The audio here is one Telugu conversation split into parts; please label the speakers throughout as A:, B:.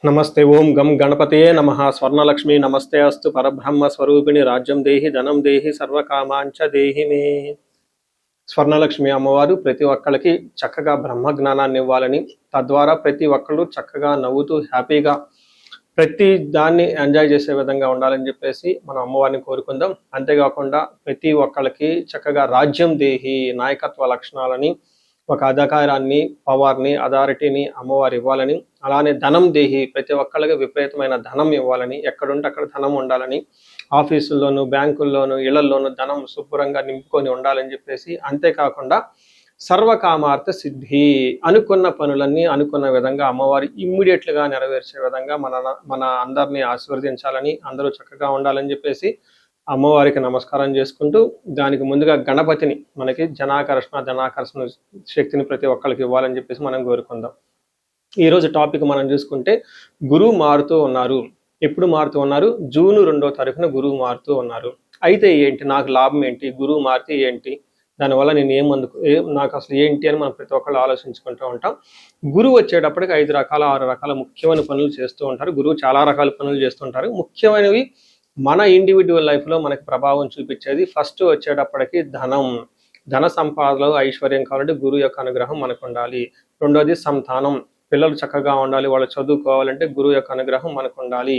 A: నమస్తే ఓం గం గణపతయే నమః స్వర్ణలక్ష్మి నమస్తే అస్తు పరబ్రహ్మ స్వరూపిణి రాజ్యం దేహి ధనం దేహి సర్వకామాంచ దేహి మే. స్వర్ణలక్ష్మి అమ్మవారు ప్రతి ఒక్కరికి చక్కగా బ్రహ్మ జ్ఞానాన్ని ఇవ్వాలని, తద్వారా ప్రతి ఒక్కళ్ళు చక్కగా నవ్వుతూ హ్యాపీగా ప్రతి దాన్ని ఎంజాయ్ చేసే విధంగా ఉండాలని చెప్పేసి మనం అమ్మవారిని కోరుకుందాం. అంతేకాకుండా ప్రతి ఒక్కళ్ళకి చక్కగా రాజ్యం దేహి నాయకత్వ లక్షణాలని, ఒక అధికారాన్ని, పవర్ని, అథారిటీని అమ్మవారు ఇవ్వాలని, అలానే ధనం దేహి ప్రతి ఒక్కళ్ళకి విపరీతమైన ధనం ఇవ్వాలని, ఎక్కడుంటే అక్కడ ధనం ఉండాలని, ఆఫీసుల్లోనూ బ్యాంకుల్లోనూ ఇళ్లల్లోనూ ధనం శుభ్రంగా నింపుకొని ఉండాలని చెప్పేసి, అంతేకాకుండా సర్వకామార్థ సిద్ధి అనుకున్న పనులన్నీ అనుకున్న విధంగా అమ్మవారు ఇమ్మీడియట్లుగా నెరవేర్చే విధంగా మన అందరినీ ఆశీర్వదించాలని, అందరూ చక్కగా ఉండాలని చెప్పేసి అమ్మవారికి నమస్కారం చేసుకుంటూ, దానికి ముందుగా గణపతిని మనకి ధనాకర్షణ శక్తిని ప్రతి ఒక్కరికి ఇవ్వాలని చెప్పేసి మనం కోరుకుందాం. ఈరోజు టాపిక్ మనం చూసుకుంటే, గురువు మారుతూ ఉన్నారు. ఎప్పుడు మారుతూ ఉన్నారు? జూన్ 2వ తారీఖున గురువు మారుతూ ఉన్నారు. అయితే ఏంటి, నాకు లాభం ఏంటి, గురువు మారితే ఏంటి, దానివల్ల నేను నాకు అసలు ఏంటి అని మనం ప్రతి ఒక్కళ్ళు ఆలోచించుకుంటూ ఉంటాం. గురువు వచ్చేటప్పటికి 5 రకాల 6 రకాల ముఖ్యమైన పనులు చేస్తూ ఉంటారు. గురువు చాలా రకాల పనులు చేస్తుంటారు. ముఖ్యమైనవి మన ఇండివిజువల్ లైఫ్లో మనకి ప్రభావం చూపించేది ఫస్ట్ వచ్చేటప్పటికి ధన సంపాదనలో ఐశ్వర్యం కావాలంటే గురువు యొక్క అనుగ్రహం మనకు ఉండాలి. రెండోది సంతానం, పిల్లలు చక్కగా ఉండాలి, వాళ్ళు చదువుకోవాలంటే గురువు యొక్క అనుగ్రహం మనకు ఉండాలి.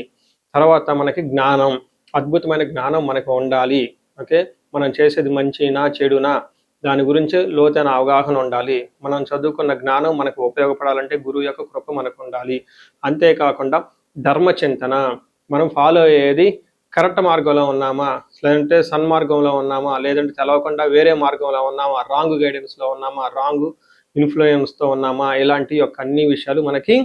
A: తర్వాత మనకి జ్ఞానం, అద్భుతమైన జ్ఞానం మనకు ఉండాలి. ఓకే, మనం చేసేది మంచినా చెడునా దాని గురించి లోతైన అవగాహన ఉండాలి. మనం చదువుకున్న జ్ఞానం మనకు ఉపయోగపడాలంటే గురువు యొక్క కృప మనకు ఉండాలి. అంతేకాకుండా ధర్మచింతన, మనం ఫాలో అయ్యేది కరెక్ట్ మార్గంలో ఉన్నామా, లేదంటే సన్మార్గంలో ఉన్నామా, లేదంటే తెలవకుండా వేరే మార్గంలో ఉన్నామా, రాంగ్ గైడెన్స్లో ఉన్నామా, రాంగ్ ఇన్ఫ్లుయెన్స్తో ఉన్నామా, ఇలాంటి యొక్క అన్ని విషయాలు మనకి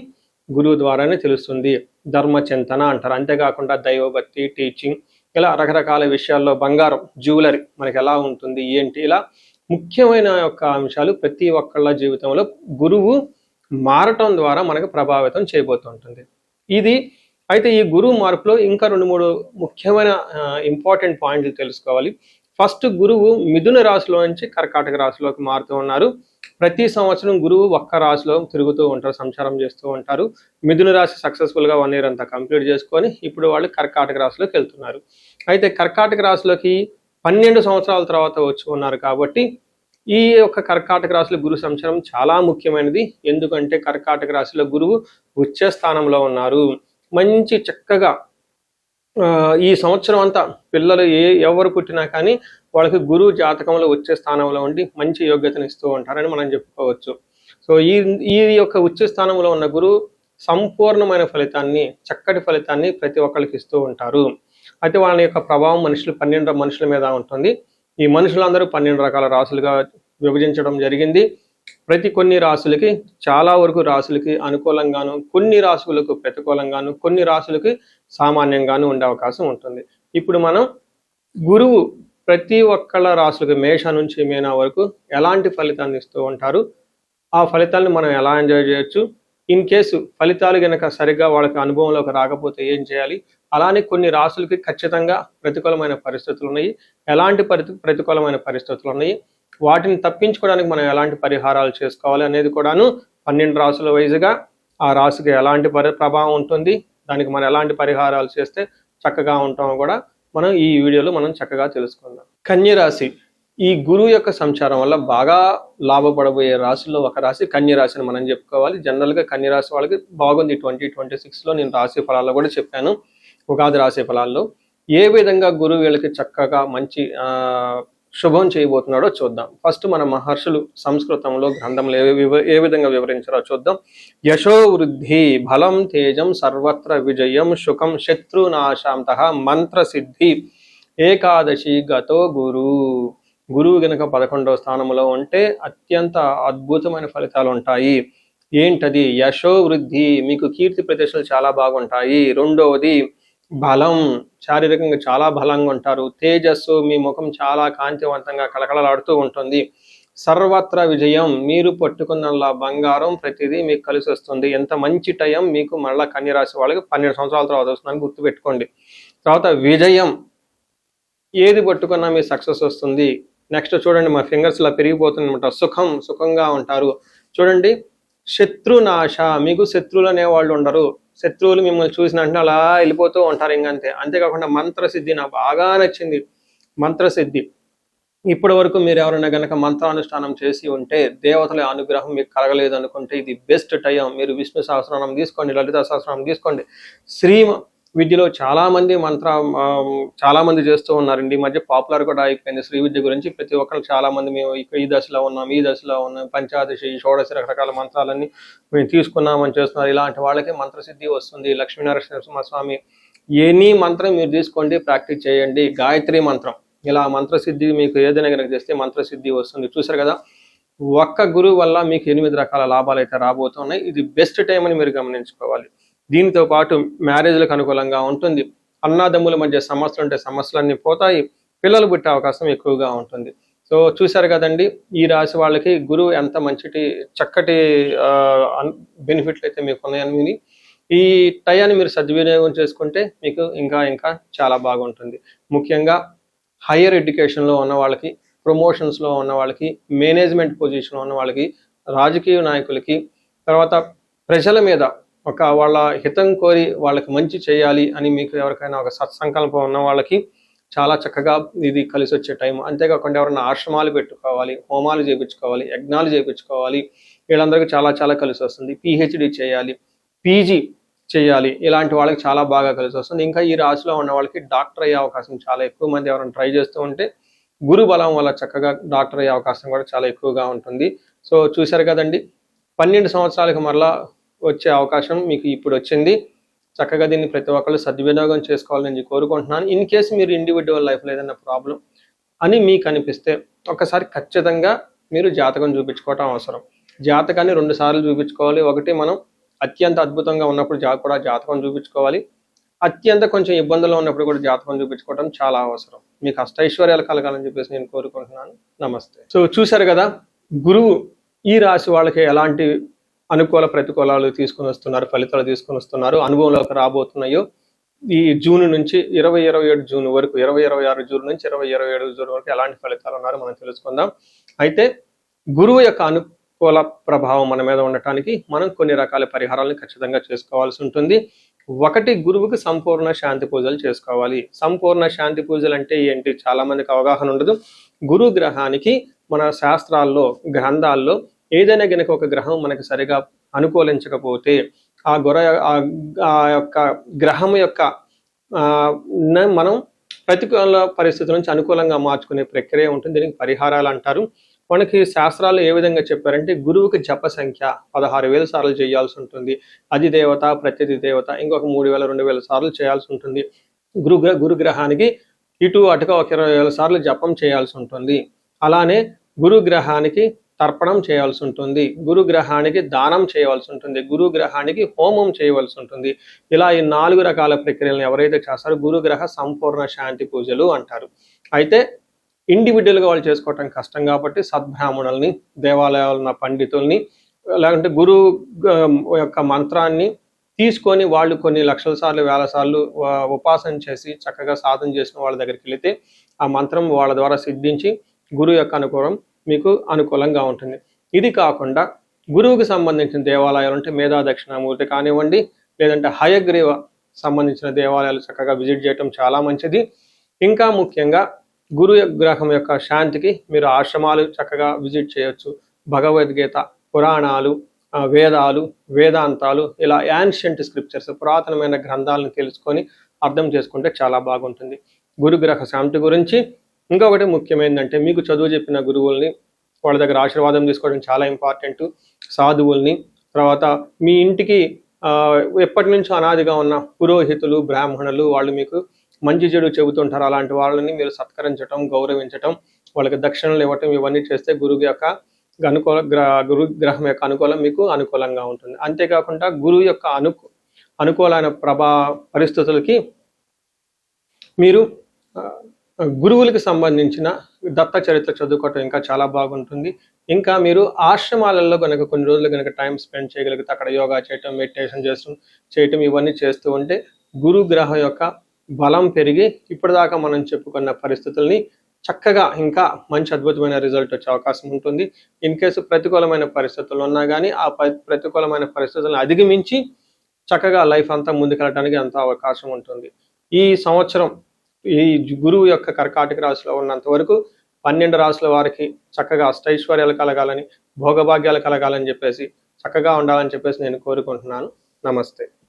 A: గురువు ద్వారానే తెలుస్తుంది. ధర్మచింతన అంటారు. అంతేకాకుండా దైవభక్తి, టీచింగ్, ఇలా రకరకాల విషయాల్లో బంగారం, జ్యువెలరీ మనకి ఎలా ఉంటుంది ఏంటి, ఇలా ముఖ్యమైన యొక్క అంశాలు ప్రతి ఒక్కళ్ళ జీవితంలో గురువు మారటం ద్వారా మనకు ప్రభావితం చేయబోతుంటుంది. అయితే ఈ గురువు మార్పులో ఇంకా 2-3 ముఖ్యమైన ఇంపార్టెంట్ పాయింట్లు తెలుసుకోవాలి. ఫస్ట్, గురువు మిథున రాశిలో నుంచి కర్కాటక రాశిలోకి మారుతూ ఉన్నారు. ప్రతి సంవత్సరం గురువు ఒక్క రాశిలో తిరుగుతూ ఉంటారు, సంచారం చేస్తూ ఉంటారు. మిథున రాశి సక్సెస్ఫుల్గా 1 year అంతా కంప్లీట్ చేసుకొని ఇప్పుడు వాళ్ళు కర్కాటక రాశిలోకి వెళ్తున్నారు. అయితే కర్కాటక రాశిలోకి 12 సంవత్సరాల తర్వాత వచ్చి ఉన్నారు కాబట్టి ఈ యొక్క కర్కాటక రాశిలో గురు సంచారం చాలా ముఖ్యమైనది. ఎందుకంటే కర్కాటక రాశిలో గురువు ఉచ్చ స్థానంలో ఉన్నారు. మంచి చక్కగా ఈ సంవత్సరం అంతా పిల్లలు ఎవరు పుట్టినా కానీ వాళ్ళకి గురువు జాతకంలో వచ్చే స్థానంలో ఉండి మంచి యోగ్యతను ఇస్తూ ఉంటారని మనం చెప్పుకోవచ్చు. సో ఈ యొక్క ఉచ్చ స్థానంలో ఉన్న గురువు సంపూర్ణమైన ఫలితాన్ని, చక్కటి ఫలితాన్ని ప్రతి ఒక్కరికి ఇస్తూ ఉంటారు. అయితే వాళ్ళ యొక్క ప్రభావం 12 మనుషుల మీద ఉంటుంది. ఈ మనుషులందరూ 12 రకాల రాశులుగా విభజించడం జరిగింది. కొన్ని రాశులకి, చాలా వరకు రాశులకి అనుకూలంగాను, కొన్ని రాశులకు ప్రతికూలంగాను, కొన్ని రాశులకి సామాన్యంగాను ఉండే అవకాశం ఉంటుంది. ఇప్పుడు మనం గురువు ప్రతి ఒక్కళ్ళ రాశులకి మేష నుంచి మీన వరకు ఎలాంటి ఫలితాన్ని ఇస్తూ ఉంటారు, ఆ ఫలితాలను మనం ఎలా ఎంజాయ్ చేయొచ్చు, ఇన్ కేసు ఫలితాలు కనుక సరిగ్గా వాళ్ళకి అనుభవంలోకి రాకపోతే ఏం చేయాలి, అలానే కొన్ని రాశులకి ఖచ్చితంగా ప్రతికూలమైన పరిస్థితులు ఉన్నాయి, ఎలాంటి ప్రతికూలమైన పరిస్థితులు ఉన్నాయి, వాటిని తప్పించుకోవడానికి మనం ఎలాంటి పరిహారాలు చేసుకోవాలి అనేది కూడాను 12 రాశుల వైజ్గా ఆ రాశికి ఎలాంటి ప్రభావం ఉంటుంది, దానికి మనం ఎలాంటి పరిహారాలు చేస్తే చక్కగా ఉంటామో కూడా మనం ఈ వీడియోలో మనం చక్కగా తెలుసుకుందాం. కన్య రాశి ఈ గురువు యొక్క సంచారం వల్ల బాగా లాభపడబోయే రాశుల్లో ఒక రాశి కన్య రాశిని మనం చెప్పుకోవాలి. జనరల్గా కన్య రాశి వాళ్ళకి బాగుంది. 2026లో నేను రాశి ఫలాల్లో కూడా చెప్పాను, ఉగాది రాశి ఫలాల్లో ఏ విధంగా గురువు వీళ్ళకి చక్కగా మంచి శుభం చేయబోతున్నాడో చూద్దాం. ఫస్ట్ మన మహర్షులు సంస్కృతంలో గ్రంథంలో ఏ విధంగా వివరించారో చూద్దాం. యశో వృద్ధి, బలం, తేజం, సర్వత్ర విజయం, సుఖం, శత్రునాశాంతః, మంత్ర సిద్ధి, ఏకాదశి గతో గురువు గనక 11వ స్థానంలో ఉంటే అత్యంత అద్భుతమైన ఫలితాలు ఉంటాయి. ఏంటది? యశో వృద్ధి, మీకు కీర్తి ప్రతిష్టలు చాలా బాగుంటాయి. రెండవది బలం, శారీరకంగా చాలా బలంగా ఉంటారు. తేజస్సు, మీ ముఖం చాలా కాంతివంతంగా కలకలలాడుతూ ఉంటుంది. సర్వత్ర విజయం, మీరు పట్టుకున్న బంగారం ప్రతిదీ మీకు కలిసి వస్తుంది. ఎంత మంచి టైం మీకు మళ్ళీ కన్యరాశి వాళ్ళకి 12 సంవత్సరాల తర్వాత వస్తుందని గుర్తుపెట్టుకోండి. తర్వాత విజయం, ఏది పట్టుకున్నా మీ సక్సెస్ వస్తుంది. నెక్స్ట్ చూడండి, మా ఫింగర్స్ ఇలా పెరిగిపోతుంది అనమాట. సుఖంగా ఉంటారు. చూడండి, శత్రునాశ, మీకు శత్రువులు అనేవాళ్ళు ఉండరు. శత్రువులు మిమ్మల్ని చూసిన వెంటనే అలా వెళ్ళిపోతూ ఉంటారు ఇంకంతే. అంతేకాకుండా మంత్రసిద్ధి నాకు బాగా నచ్చింది. మంత్రసిద్ధి, ఇప్పటి వరకు మీరు ఎవరైనా గనక మంత్రానుష్ఠానం చేసి ఉంటే, దేవతల అనుగ్రహం మీకు కలగలేదు అనుకుంటే ఇది బెస్ట్ టైం. మీరు విష్ణు సహస్రనామం తీసుకోండి, లలిత సహస్రనామం తీసుకోండి. శ్రీ విద్యలో చాలా మంది చేస్తూ ఉన్నారండి. ఈ మధ్య పాపులర్ కూడా అయిపోయింది శ్రీ విద్య గురించి. ప్రతి ఒక్కరు చాలా మంది మేము ఈ దశలో ఉన్నాం, ఈ దశలో ఉన్నాం, పంచాదశి షోడశి రకరకాల మంత్రాలన్నీ మేము తీసుకున్నామని చేస్తున్నారు. ఇలాంటి వాళ్ళకి మంత్రసిద్ధి వస్తుంది. లక్ష్మీనరసింహ స్వామి ఎనీ మంత్రం మీరు తీసుకోండి, ప్రాక్టీస్ చేయండి. గాయత్రి మంత్రం, ఇలా మంత్రసిద్ధి మీకు ఏదైనా కనుక చేస్తే మంత్రసిద్ధి వస్తుంది. చూసారు కదా, ఒక్క గురువు వల్ల మీకు 8 రకాల లాభాలు అయితే రాబోతున్నాయి. ఇది బెస్ట్ టైం అని మీరు గమనించుకోవాలి. దీనితో పాటు మ్యారేజ్లకు అనుకూలంగా ఉంటుంది. అన్నాదమ్ముల మధ్య సమస్యలు ఉంటే సమస్యలన్నీ పోతాయి. పిల్లలు పుట్టే అవకాశం ఎక్కువగా ఉంటుంది. సో చూసారు కదండి, ఈ రాశి వాళ్ళకి గురువు ఎంత చక్కటి బెనిఫిట్లు అయితే మీకు ఉన్నాయని, ఈ టయాన్ని మీరు సద్వినియోగం చేసుకుంటే మీకు ఇంకా చాలా బాగుంటుంది. ముఖ్యంగా హైయర్ ఎడ్యుకేషన్లో ఉన్న వాళ్ళకి, ప్రమోషన్స్లో ఉన్న వాళ్ళకి, మేనేజ్మెంట్ పొజిషన్లో ఉన్న వాళ్ళకి, రాజకీయ నాయకులకి, తర్వాత ప్రజల మీద వాళ్ళ హితం కోరి వాళ్ళకి మంచి చేయాలి అని మీకు ఎవరికైనా ఒక సత్సంకల్పం ఉన్న వాళ్ళకి చాలా చక్కగా ఇది కలిసి వచ్చే టైం. అంతేకాకుండా ఎవరైనా ఆశ్రమాలు పెట్టుకోవాలి, హోమాలు చేయించుకోవాలి, యజ్ఞాలు చేయించుకోవాలి, వీళ్ళందరికీ చాలా కలిసి వస్తుంది. పిహెచ్డి చేయాలి, పీజీ చేయాలి, ఇలాంటి వాళ్ళకి చాలా బాగా కలిసి వస్తుంది. ఇంకా ఈ రాశిలో ఉన్న వాళ్ళకి డాక్టర్ అయ్యే అవకాశం చాలా ఎక్కువ మంది ఎవరైనా ట్రై చేస్తూ ఉంటే గురు బలం వల్ల చక్కగా డాక్టర్ అయ్యే అవకాశం కూడా చాలా ఎక్కువగా ఉంటుంది. సో చూశారు కదండి, 12 సంవత్సరాలకు మరలా వచ్చే అవకాశం మీకు ఇప్పుడు వచ్చింది. చక్కగా దీన్ని ప్రతి ఒక్కళ్ళు సద్వినియోగం చేసుకోవాలని కోరుకుంటున్నాను. ఇన్ కేసు మీరు ఇండివిజువల్ లైఫ్లో ఏదైనా ప్రాబ్లం అని మీకు అనిపిస్తే ఒకసారి ఖచ్చితంగా మీరు జాతకం చూపించుకోవటం అవసరం. జాతకాన్ని 2 సార్లు చూపించుకోవాలి. ఒకటి మనం అత్యంత అద్భుతంగా ఉన్నప్పుడు కూడా జాతకం చూపించుకోవాలి. అత్యంత కొంచెం ఇబ్బందుల్లో ఉన్నప్పుడు కూడా జాతకం చూపించుకోవడం చాలా అవసరం. మీకు అష్టైశ్వర్యాలు కలగాలని చెప్పేసి నేను కోరుకుంటున్నాను. నమస్తే. సో చూశారు కదా, గురువు ఈ రాశి వాళ్ళకి ఎలాంటి అనుకూల ప్రతికూలాలు ఫలితాలు తీసుకుని వస్తున్నారు, అనుభవంలోకి రాబోతున్నాయో ఈ జూన్ నుంచి 2027 జూన్ వరకు, 2026 జూన్ నుంచి 2027 జూన్ వరకు ఎలాంటి ఫలితాలు ఉన్నారో మనం తెలుసుకుందాం. అయితే గురువు యొక్క అనుకూల ప్రభావం మన మీద ఉండటానికి మనం కొన్ని రకాల పరిహారాలను ఖచ్చితంగా చేసుకోవాల్సి ఉంటుంది. ఒకటి, గురువుకి సంపూర్ణ శాంతి పూజలు చేసుకోవాలి. సంపూర్ణ శాంతి పూజలు అంటే ఏంటి, చాలా మందికి అవగాహన ఉండదు. గురు గ్రహానికి మన శాస్త్రాల్లో, గ్రంథాల్లో ఏదైనా గనక ఒక గ్రహం మనకి సరిగా అనుకూలించకపోతే ఆ యొక్క గ్రహం యొక్క మనం ప్రతికూల పరిస్థితుల నుంచి అనుకూలంగా మార్చుకునే ప్రక్రియ ఉంటుంది. దీనికి పరిహారాలు అంటారు. మనకి శాస్త్రాలు ఏ విధంగా చెప్పారంటే, గురువుకి జప సంఖ్య 16,000 సార్లు చేయాల్సి ఉంటుంది. అది దేవత, ప్రత్యతి దేవత ఇంకొక 3,000 2,000 సార్లు చేయాల్సి ఉంటుంది. గురుగ్రహానికి ఇటు అటుగా ఒక 20,000 సార్లు జపం చేయాల్సి ఉంటుంది. అలానే గురుగ్రహానికి తర్పణం చేయాల్సి ఉంటుంది, గురుగ్రహానికి దానం చేయవలసి ఉంటుంది, గురుగ్రహానికి హోమం చేయవలసి ఉంటుంది. ఇలా ఈ 4 రకాల ప్రక్రియలను ఎవరైతే చేస్తారో గురుగ్రహ సంపూర్ణ శాంతి పూజలు అంటారు. అయితే ఇండివిజువల్గా వాళ్ళు చేసుకోవటం కష్టం కాబట్టి సద్బ్రాహ్మణుల్ని, దేవాలయాలు ఉన్న పండితుల్ని, లేకుంటే గురువు యొక్క మంత్రాన్ని తీసుకొని వాళ్ళు కొన్ని లక్షల సార్లు, వేల సార్లు ఉపాసన చేసి చక్కగా సాధన చేసిన వాళ్ళ దగ్గరికి వెళితే ఆ మంత్రం వాళ్ళ ద్వారా సిద్ధించి గురువు యొక్క అనుకూలం మీకు అనుకూలంగా ఉంటుంది. ఇది కాకుండా గురువుకి సంబంధించిన దేవాలయాలు అంటే మేధా దక్షిణామూర్తి కానివ్వండి, లేదంటే హయగ్రీవ సంబంధించిన దేవాలయాలు చక్కగా విజిట్ చేయటం చాలా మంచిది. ఇంకా ముఖ్యంగా గురు గ్రహం యొక్క శాంతికి మీరు ఆశ్రమాలు చక్కగా విజిట్ చేయొచ్చు. భగవద్గీత, పురాణాలు, వేదాలు, వేదాంతాలు, ఇలా యాన్షియంట్ స్క్రిప్చర్స్, పురాతనమైన గ్రంథాలను తెలుసుకొని అర్థం చేసుకుంటే చాలా బాగుంటుంది. గురుగ్రహ శాంతి గురించి ఇంకొకటి ముఖ్యమైనదంటే, మీకు చదువు చెప్పిన గురువుల్ని వాళ్ళ దగ్గర ఆశీర్వాదం తీసుకోవడం చాలా ఇంపార్టెంట్. సాధువుల్ని, తర్వాత మీ ఇంటికి ఎప్పటి నుంచో అనాదిగా ఉన్న పురోహితులు, బ్రాహ్మణులు, వాళ్ళు మీకు మంచి చెడు చెబుతుంటారు. అలాంటి వాళ్ళని మీరు సత్కరించడం, గౌరవించటం, వాళ్ళకి దక్షిణలు ఇవ్వటం, ఇవన్నీ చేస్తే గురువు గ్రహం యొక్క అనుకూలం మీకు అనుకూలంగా ఉంటుంది. అంతేకాకుండా గురువు యొక్క అనుకూలమైన పరిస్థితులకి మీరు గురువులకు సంబంధించిన దత్త చరిత్ర చదువుకోవటం ఇంకా చాలా బాగుంటుంది. ఇంకా మీరు ఆశ్రమాలలో కనుక కొన్ని రోజులు కనుక టైం స్పెండ్ చేయగలిగితే అక్కడ యోగా చేయటం, మెడిటేషన్ చేయటం ఇవన్నీ చేస్తూ ఉంటే గురు గ్రహం యొక్క బలం పెరిగి ఇప్పటిదాకా మనం చెప్పుకున్న పరిస్థితుల్ని చక్కగా ఇంకా మంచి అద్భుతమైన రిజల్ట్ వచ్చే అవకాశం ఉంటుంది. ఇన్ కేసు ప్రతికూలమైన పరిస్థితులు ఉన్నా కానీ ఆ ప్రతికూలమైన పరిస్థితులను అధిగమించి చక్కగా లైఫ్ అంతా ముందుకెళ్ళడానికి ఎంతో అవకాశం ఉంటుంది. ఈ సంవత్సరం ఈ గురువు యొక్క కర్కాటక రాశిలో ఉన్నంత వరకు 12 రాశుల వారికి చక్కగా అష్టైశ్వర్యాలు కలగాలని, భోగభాగ్యాలు కలగాలని చెప్పేసి చక్కగా ఉండాలని చెప్పేసి నేను కోరుకుంటున్నాను. నమస్తే.